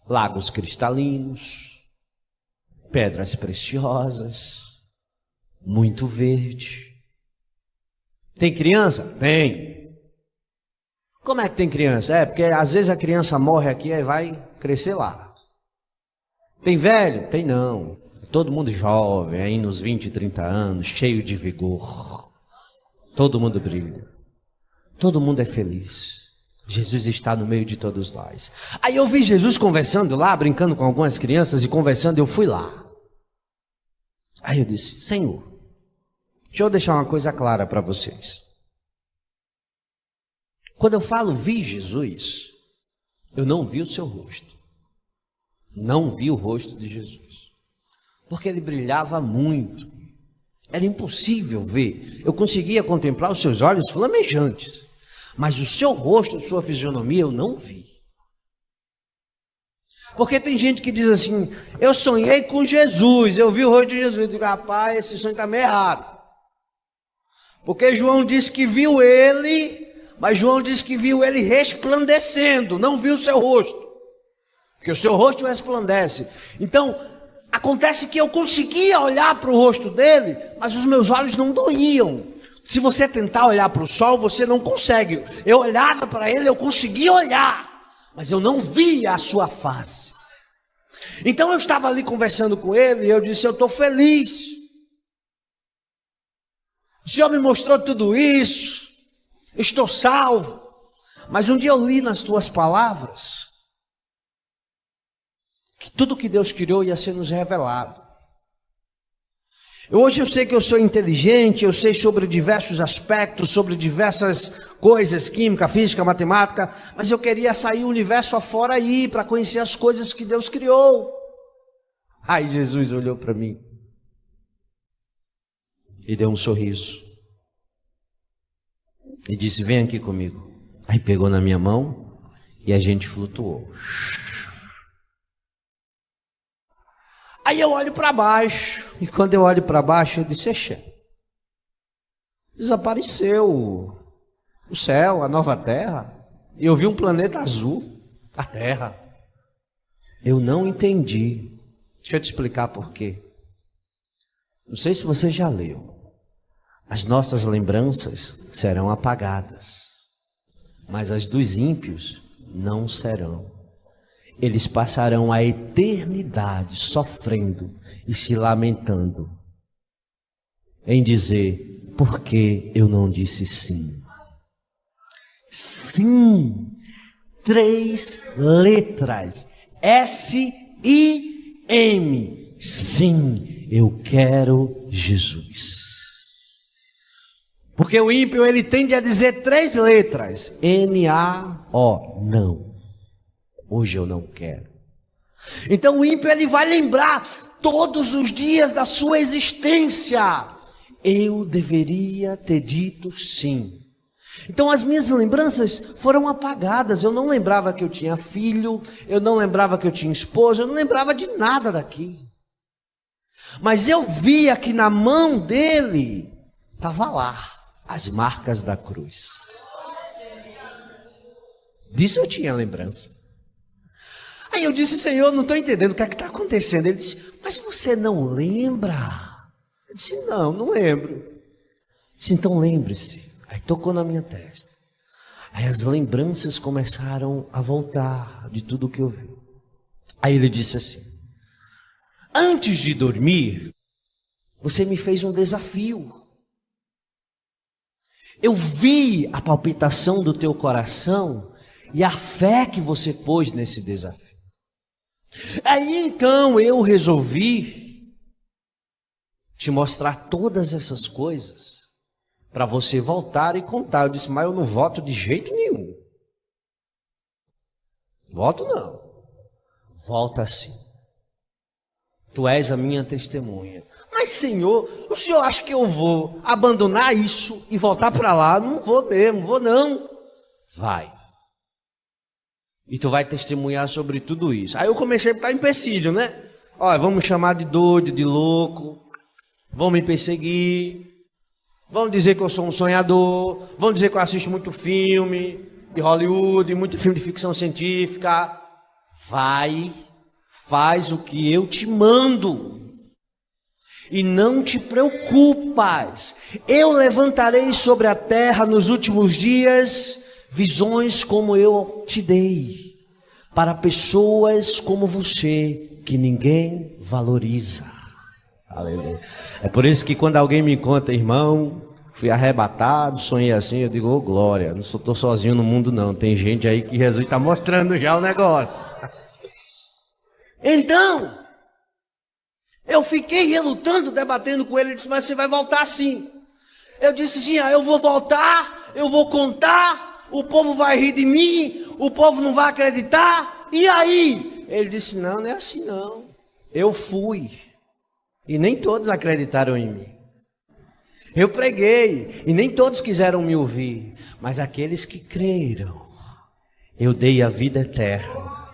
lagos cristalinos, pedras preciosas, muito verde. Tem criança? Tem. Como é que tem criança? É, porque às vezes a criança morre aqui e vai crescer lá. Tem velho? Tem não. Todo mundo jovem, aí nos 20, 30 anos, cheio de vigor. Todo mundo brilha. Todo mundo é feliz. Jesus está no meio de todos nós. Aí eu vi Jesus conversando lá, brincando com algumas crianças e conversando, eu fui lá. Aí eu disse: Senhor, deixa eu deixar uma coisa clara para vocês. Quando eu falo vi Jesus, eu não vi o seu rosto. Não vi o rosto de Jesus. Porque ele brilhava muito. Era impossível ver. Eu conseguia contemplar os seus olhos flamejantes. Mas o seu rosto, a sua fisionomia, eu não vi. Porque tem gente que diz assim: eu sonhei com Jesus, eu vi o rosto de Jesus. Eu digo: rapaz, esse sonho está meio errado. Porque João disse que viu ele, mas João disse que viu ele resplandecendo, não viu o seu rosto. Porque o seu rosto resplandece. Então, Acontece que eu conseguia olhar para o rosto dele, mas os meus olhos não doíam. Se você tentar olhar para o sol, você não consegue. Eu olhava para ele, eu conseguia olhar, mas eu não via a sua face. Então eu estava ali conversando com ele e eu disse: eu estou feliz. O Senhor me mostrou tudo isso, estou salvo. Mas um dia eu li nas tuas palavras que tudo que Deus criou ia ser nos revelado. Hoje eu sei que eu sou inteligente, eu sei sobre diversos aspectos, sobre diversas coisas, química, física, matemática, mas eu queria sair o universo afora aí, para conhecer as coisas que Deus criou. Aí Jesus olhou para mim e deu um sorriso e disse: vem aqui comigo. Aí pegou na minha mão e a gente flutuou. Aí eu olho para baixo, e quando eu olho para baixo, eu disse: exa, desapareceu o céu, a nova terra. E eu vi um planeta azul, a terra. Eu não entendi. Deixa eu te explicar por quê. Não sei se você já leu. As nossas lembranças serão apagadas, mas as dos ímpios não serão. Eles passarão a eternidade sofrendo e se lamentando, em dizer: por que eu não disse sim? Sim, 3 letras, S-I-M, sim, eu quero Jesus. Porque o ímpio, ele tende a dizer 3 letras, N-A-O, não. Hoje eu não quero. Então o ímpio, ele vai lembrar todos os dias da sua existência: eu deveria ter dito sim. Então as minhas lembranças foram apagadas. Eu não lembrava que eu tinha filho, eu não lembrava que eu tinha esposa, eu não lembrava de nada daqui. Mas eu via que na mão dele estava lá as marcas da cruz. Disso eu tinha lembrança. Aí eu disse: Senhor, não estou entendendo o que é que está acontecendo. Ele disse: mas você não lembra? Eu disse: não lembro. Ele disse: então lembre-se. Aí tocou na minha testa. Aí as lembranças começaram a voltar de tudo que eu vi. Aí ele disse assim: antes de dormir, você me fez um desafio. Eu vi a palpitação do teu coração e a fé que você pôs nesse desafio. Aí então eu resolvi te mostrar todas essas coisas para você voltar e contar. Eu disse: mas eu não voto de jeito nenhum. Voto não. Volta sim. Tu és a minha testemunha. Mas Senhor, o Senhor acha que eu vou abandonar isso e voltar para lá? Não vou mesmo, vou não. Vai. E tu vai testemunhar sobre tudo isso. Aí eu comecei a estar empecilho, né? Olha, vão me chamar de doido, de louco. Vão me perseguir. Vão dizer que eu sou um sonhador. Vão dizer que eu assisto muito filme de Hollywood, muito filme de ficção científica. Vai, faz o que eu te mando. E não te preocupas. Eu levantarei sobre a terra nos últimos dias visões como eu te dei, para pessoas como você, que ninguém valoriza. Aleluia. É por isso que quando alguém me conta: irmão, fui arrebatado, sonhei assim, eu digo: ô glória, não estou sozinho no mundo não, tem gente aí que Jesus está mostrando já o negócio. Então, eu fiquei relutando, debatendo com ele. Ele disse: mas você vai voltar sim. Eu disse: sim, eu vou voltar, eu vou contar. O povo vai rir de mim, o povo não vai acreditar, e aí? Ele disse: não é assim não. Eu fui, e nem todos acreditaram em mim. Eu preguei, e nem todos quiseram me ouvir, mas aqueles que creram, eu dei a vida eterna.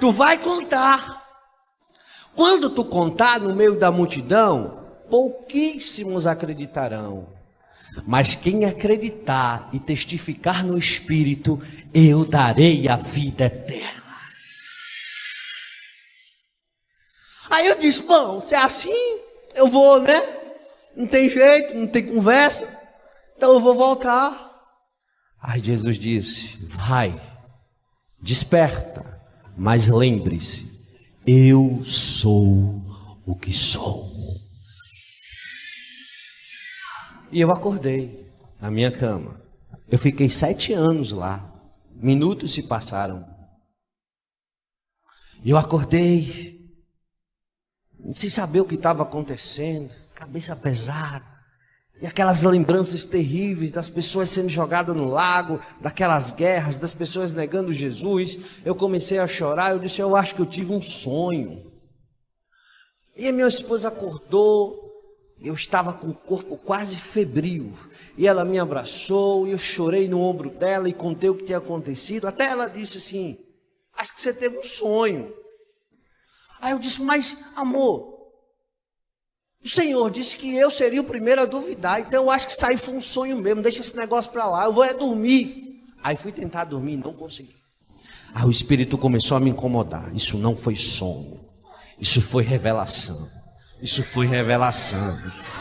Tu vai contar. Quando tu contar no meio da multidão, pouquíssimos acreditarão. Mas quem acreditar e testificar no Espírito, eu darei a vida eterna. Aí eu disse, bom, se é assim, eu vou, né? Não tem jeito, não tem conversa, então eu vou voltar. Aí Jesus disse, vai, desperta, mas lembre-se, eu sou o que sou. E eu acordei na minha cama. Eu fiquei 7 anos lá. Minutos se passaram. E eu acordei, sem saber o que estava acontecendo, cabeça pesada. E aquelas lembranças terríveis das pessoas sendo jogadas no lago, daquelas guerras, das pessoas negando Jesus. Eu comecei a chorar, eu disse, eu acho que eu tive um sonho. E a minha esposa acordou, eu estava com o corpo quase febril. E ela me abraçou, e eu chorei no ombro dela e contei o que tinha acontecido. Até ela disse assim, acho que você teve um sonho. Aí eu disse, mas amor, o Senhor disse que eu seria o primeiro a duvidar, então eu acho que isso aí foi um sonho mesmo, deixa esse negócio para lá, eu vou dormir. Aí fui tentar dormir e não consegui. Aí o Espírito começou a me incomodar, isso não foi sonho, isso foi revelação, isso foi revelação,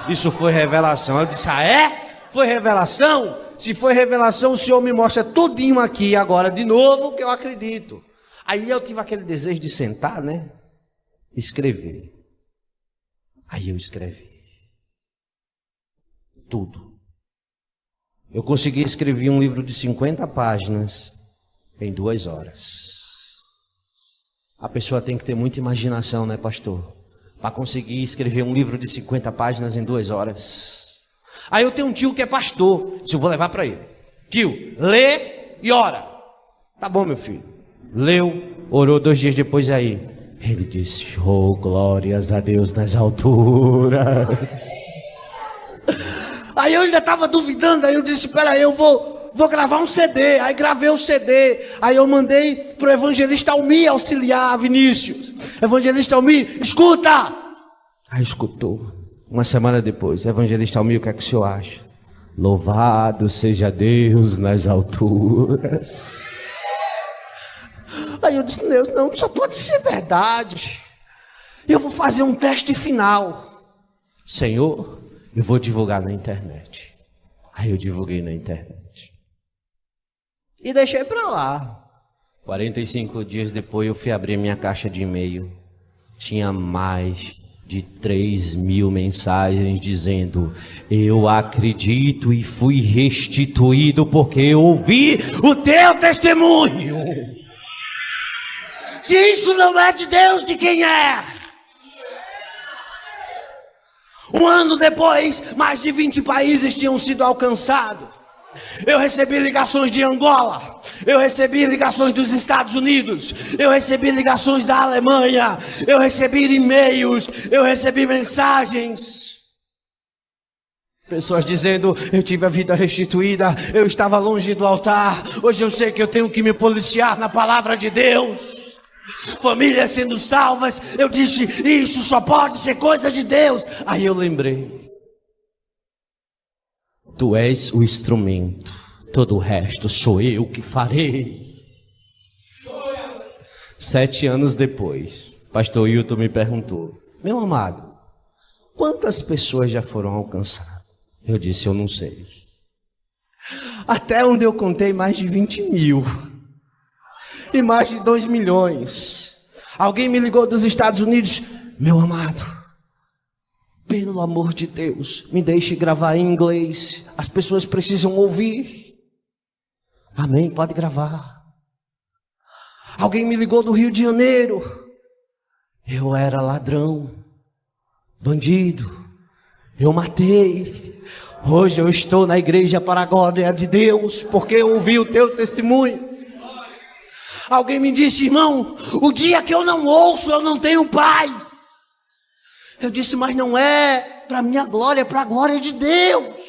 isso foi revelação. Eu disse, ah é? Foi revelação? Se foi revelação, o Senhor me mostra tudinho aqui agora de novo que eu acredito. Aí eu tive aquele desejo de sentar, né? Escrever. Aí eu escrevi tudo. Eu consegui escrever um livro de 50 páginas em 2 horas. A pessoa tem que ter muita imaginação, né, pastor? Para conseguir escrever um livro de 50 páginas em 2 horas. Aí eu tenho um tio que é pastor, eu vou levar para ele. Tio, lê e ora. Tá bom, meu filho. Leu, orou 2 dias depois aí. Ele disse, oh, glórias a Deus nas alturas. Aí eu ainda estava duvidando, aí eu disse, espera aí, eu vou gravar um CD. Aí gravei o CD, aí eu mandei para o evangelista Almir auxiliar Vinícius. Evangelista Almir, escuta! Aí escutou. Uma semana depois, evangelista Almir, o que é que o senhor acha? Louvado seja Deus nas alturas. Aí eu disse, Deus, não, só pode ser verdade. Eu vou fazer um teste final. Senhor, eu vou divulgar na internet. Aí eu divulguei na internet. E deixei para lá. 45 dias depois eu fui abrir minha caixa de e-mail. Tinha mais de 3.000 mensagens dizendo, eu acredito e fui restituído porque eu ouvi o teu testemunho. Se isso não é de Deus, de quem é? 1 ano depois, mais de 20 países tinham sido alcançados. Eu recebi ligações de Angola, eu recebi ligações dos Estados Unidos, eu recebi ligações da Alemanha, eu recebi e-mails, eu recebi mensagens. Pessoas dizendo, eu tive a vida restituída, eu estava longe do altar, hoje eu sei que eu tenho que me policiar na palavra de Deus. Famílias sendo salvas, eu disse, isso só pode ser coisa de Deus. Aí eu lembrei, tu és o instrumento, todo o resto sou eu que farei. 7 anos depois, pastor Hilton me perguntou, meu amado, quantas pessoas já foram alcançadas? Eu disse, eu não sei. Até onde eu contei, mais de 20.000. E mais de 2 milhões. Alguém me ligou dos Estados Unidos, meu amado, pelo amor de Deus, me deixe gravar em inglês, as pessoas precisam ouvir. Amém, pode gravar. Alguém me ligou do Rio de Janeiro, eu era ladrão, bandido, eu matei, hoje eu estou na igreja para a glória de Deus, porque eu ouvi o teu testemunho. Alguém me disse, irmão, o dia que eu não ouço, eu não tenho paz. Eu disse, mas não é para minha glória, é para a glória de Deus.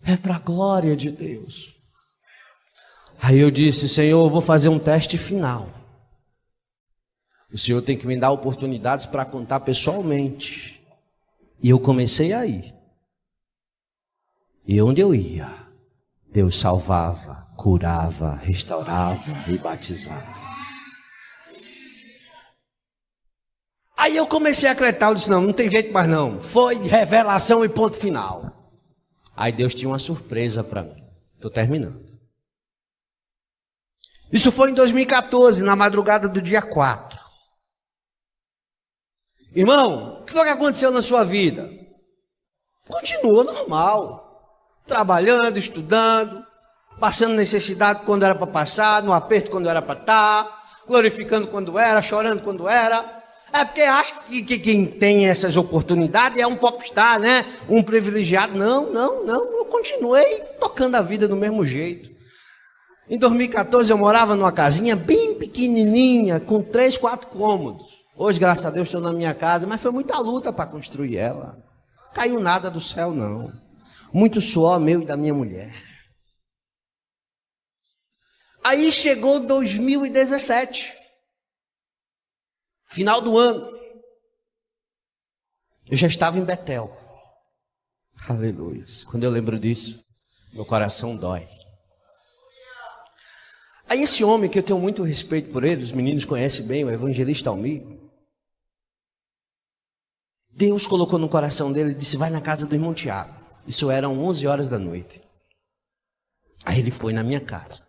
É para a glória de Deus. Aí eu disse, Senhor, eu vou fazer um teste final. O Senhor tem que me dar oportunidades para contar pessoalmente. E eu comecei a ir. E onde eu ia, Deus salvava, curava, restaurava e batizava. Aí eu comecei a acreditar, eu disse, não tem jeito mais não. Foi revelação e ponto final. Aí Deus tinha uma surpresa para mim. Estou terminando. Isso foi em 2014, na madrugada do dia 4. Irmão, o que foi que aconteceu na sua vida? Continuou normal. Trabalhando, estudando, passando necessidade quando era para passar, no aperto quando era para estar, glorificando quando era, chorando quando era. É porque acha que quem tem essas oportunidades é um popstar, né? Um privilegiado. Não. Eu continuei tocando a vida do mesmo jeito. Em 2014 eu morava numa casinha bem pequenininha, com 3, 4 cômodos. Hoje, graças a Deus, estou na minha casa, mas foi muita luta para construir ela. Caiu nada do céu, não. Muito suor meu e da minha mulher. Aí chegou 2017. Final do ano. Eu já estava em Betel. Aleluia. Quando eu lembro disso, meu coração dói. Aí esse homem, que eu tenho muito respeito por ele, os meninos conhecem bem, o evangelista Almir, Deus colocou no coração dele e disse, vai na casa do irmão Tiago. Isso eram 11 horas da noite. Aí ele foi na minha casa.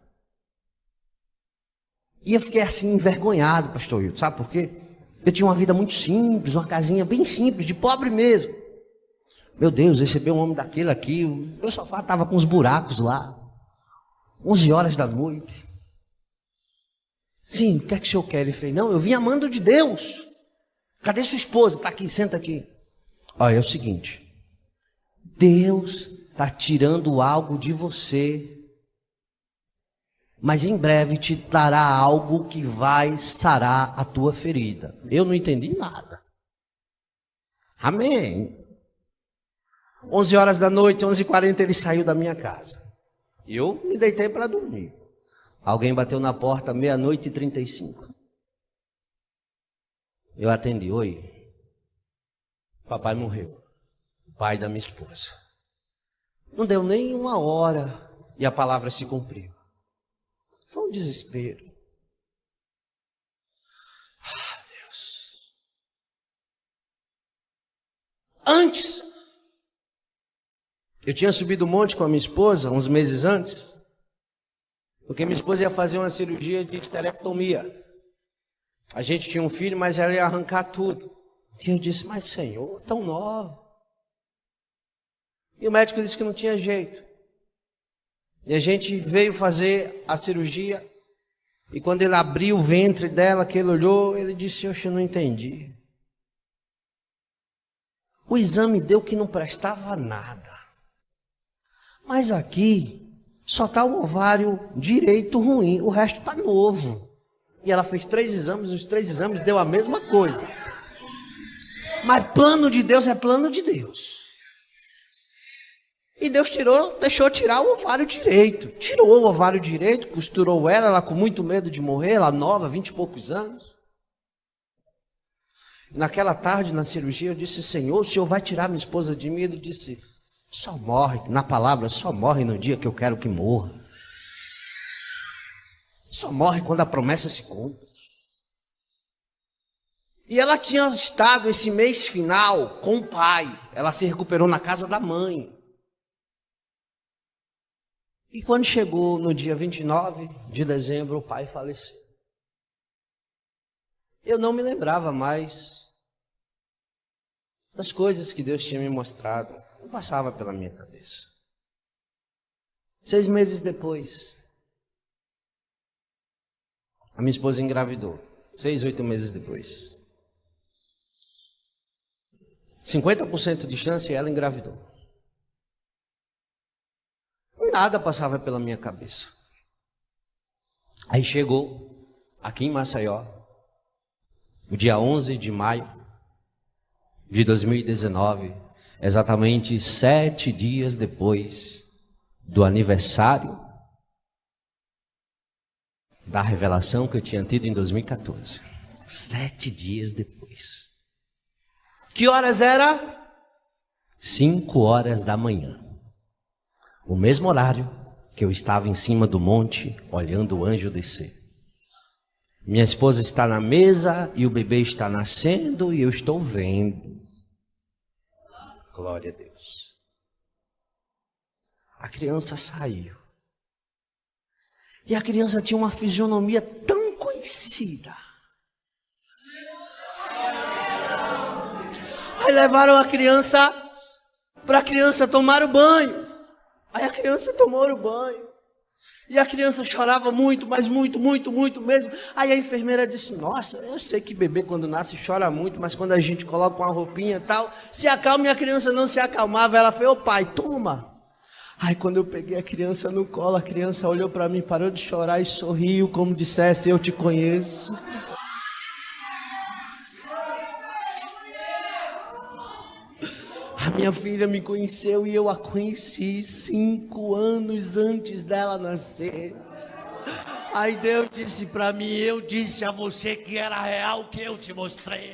E eu fiquei assim envergonhado, pastor Hilton, sabe por quê? Eu tinha uma vida muito simples, uma casinha bem simples, de pobre mesmo. Meu Deus, receber um homem daquele aqui, o meu sofá estava com uns buracos lá. 11 horas da noite. Sim, o que é que o senhor quer? Ele fez, não, eu vim amando de Deus. Cadê sua esposa? Está aqui, senta aqui. Olha, é o seguinte. Deus está tirando algo de você, mas em breve te dará algo que vai sarar a tua ferida. Eu não entendi nada. Amém. 11 horas da noite, 11h40, ele saiu da minha casa. Eu me deitei para dormir. Alguém bateu na porta, 00:35. Eu atendi, oi. Papai morreu. O pai da minha esposa. Não deu nem 1 hora e a palavra se cumpriu. Foi um desespero. Ah, Deus. Antes, eu tinha subido o monte com a minha esposa, uns meses antes, porque minha esposa ia fazer uma cirurgia de esterectomia. A gente tinha um filho, mas ela ia arrancar tudo. E eu disse, mas Senhor, tão nova. E o médico disse que não tinha jeito. E a gente veio fazer a cirurgia. E quando ele abriu o ventre dela, que ele olhou, ele disse, eu não entendi. O exame deu que não prestava nada. Mas aqui só está o ovário direito ruim, o resto está novo. E ela fez 3 exames, os 3 exames deu a mesma coisa. Mas plano de Deus é plano de Deus. E Deus deixou tirar o ovário direito. Tirou o ovário direito, costurou ela com muito medo de morrer, ela nova, 20 e poucos anos. Naquela tarde, na cirurgia, eu disse, Senhor, o Senhor vai tirar minha esposa de mim? Ele disse, só morre, na palavra, só morre no dia que eu quero que morra. Só morre quando a promessa se cumpre. E ela tinha estado esse mês final com o pai. Ela se recuperou na casa da mãe. E quando chegou no dia 29 de dezembro, o pai faleceu. Eu não me lembrava mais das coisas que Deus tinha me mostrado. Não passava pela minha cabeça. 6 meses depois, a minha esposa engravidou. 6, 8 meses depois. 50% de chance e ela engravidou. Nada passava pela minha cabeça. Aí chegou, aqui em Maceió, o dia 11 de maio de 2019, exatamente 7 dias depois do aniversário da revelação que eu tinha tido em 2014. 7 dias depois. Que horas era? 5 horas da manhã. O mesmo horário que eu estava em cima do monte, olhando o anjo descer. Minha esposa está na mesa e o bebê está nascendo e eu estou vendo. Glória a Deus. A criança saiu. E a criança tinha uma fisionomia tão conhecida. Aí levaram a criança para a criança tomar o banho. Aí a criança tomou o banho. E a criança chorava muito, mas muito mesmo. Aí a enfermeira disse, nossa, eu sei que bebê quando nasce chora muito, mas quando a gente coloca uma roupinha e tal, se acalma. E a criança não se acalmava. Ela falou, ô pai, toma. Aí quando eu peguei a criança no colo, a criança olhou para mim, parou de chorar e sorriu, como dissesse, eu te conheço. A minha filha me conheceu e eu a conheci 5 anos antes dela nascer. Aí Deus disse para mim, eu disse a você que era real, que eu te mostrei.